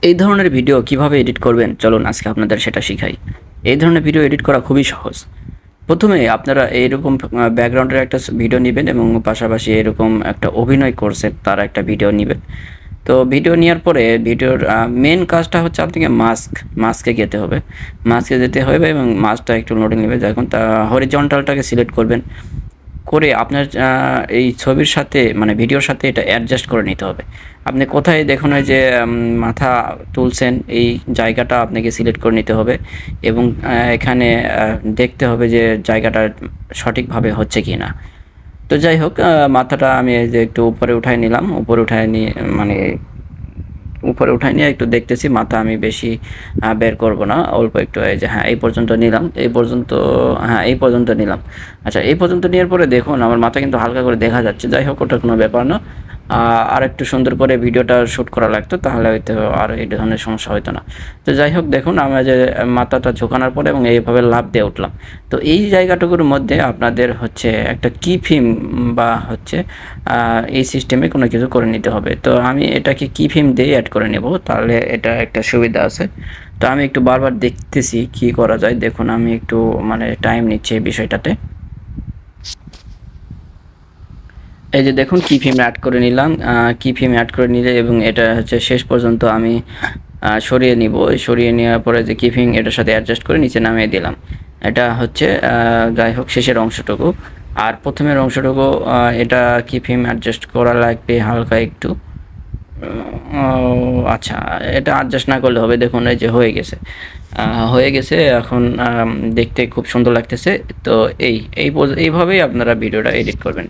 এই ধরনের ভিডিও কিভাবে এডিট করবেন চলুন আজকে আপনাদের সেটা শিখাই। এই ধরনের ভিডিও এডিট করা খুবই সহজ। প্রথমে আপনারা এইরকম ব্যাকগ্রাউন্ডের একটা ভিডিও নেবেন এবং পাশাপাশি এরকম একটা অভিনয় করছেন তার একটা ভিডিও নেবেন। তো ভিডিও নেওয়ার পরে ভিডিওর মেন কাজটা হচ্ছে আপনাকে মাস্কে যেতে হবে। মাস্কে যেতে হবে এবং মাস্কটা একটু লোডিং নেবে। দেখুন তা হরিজন্টালটাকে সিলেক্ট করবেন। করে আপনার এই ছবির সাথে মানে ভিডিওর সাথে এটা অ্যাডজাস্ট করে নিতে হবে। আপনি কোথায় দেখুন ওই যে মাথা তুলছেন এই জায়গাটা আপনাকে সিলেক্ট করে নিতে হবে এবং এখানে দেখতে হবে যে জায়গাটা সঠিকভাবে হচ্ছে কি না। তো যাই হোক মাথাটা আমি এই যে একটু উপরে উঠায় নিলাম। উপরে উঠায় নিয়ে মানে উপরে উঠায় নিয়ে একটু দেখতেছি মাথা আমি বেশি বের করব না, অল্প একটু এই যে হ্যাঁ এই পর্যন্ত নিলাম, এই পর্যন্ত, হ্যাঁ এই পর্যন্ত নিলাম। আচ্ছা এই পর্যন্ত নেওয়ার পরে দেখুন আমার মাথা কিন্তু হালকা করে দেখা যাচ্ছে। যাই হোক ওটা কোনো ব্যাপার না। আর একটু সুন্দর করে ভিডিওটা শ্যুট করা লাগতো তাহলে হয়তো আর এই ধরনের সমস্যা হতো না। তো যাই হোক দেখুন আমরা যে মাথাটা ঝোঁকানোর পরে এবং এইভাবে লাফ দিয়ে উঠলাম। তো এই জায়গাটুকুর মধ্যে আপনাদের হচ্ছে একটা কি ফিম বা হচ্ছে এই সিস্টেমে কোনো কিছু করে নিতে হবে। তো আমি এটাকে কি ফিম দিয়ে অ্যাড করে নেব, তাহলে এটা একটা সুবিধা আছে। তো আমি একটু বারবার দেখতেছি কি করা যায়। দেখুন আমি একটু মানে টাইম নিচ্ছি এই বিষয়টাতে। এই যে দেখুন কি ফিম অ্যাড করে নিলাম। কি ফিম অ্যাড করে নিলে এবং এটা হচ্ছে শেষ পর্যন্ত আমি সরিয়ে নিব। সরিয়ে নেওয়ার পরে যে কি ফিম এটার সাথে অ্যাডজাস্ট করে নিচে নামিয়ে দিলাম। এটা হচ্ছে যাই হোক শেষের অংশটুকু। আর প্রথমের অংশটুকু এটা কি ফিম অ্যাডজাস্ট করা লাগবে হালকা একটু। ও আচ্ছা, এটা অ্যাডজাস্ট না করলে হবে। দেখুন এই যে হয়ে গেছে, হয়ে গেছে এখন দেখতে খুব সুন্দর লাগতেছে। তো এইভাবেই আপনারা ভিডিওটা এডিট করবেন।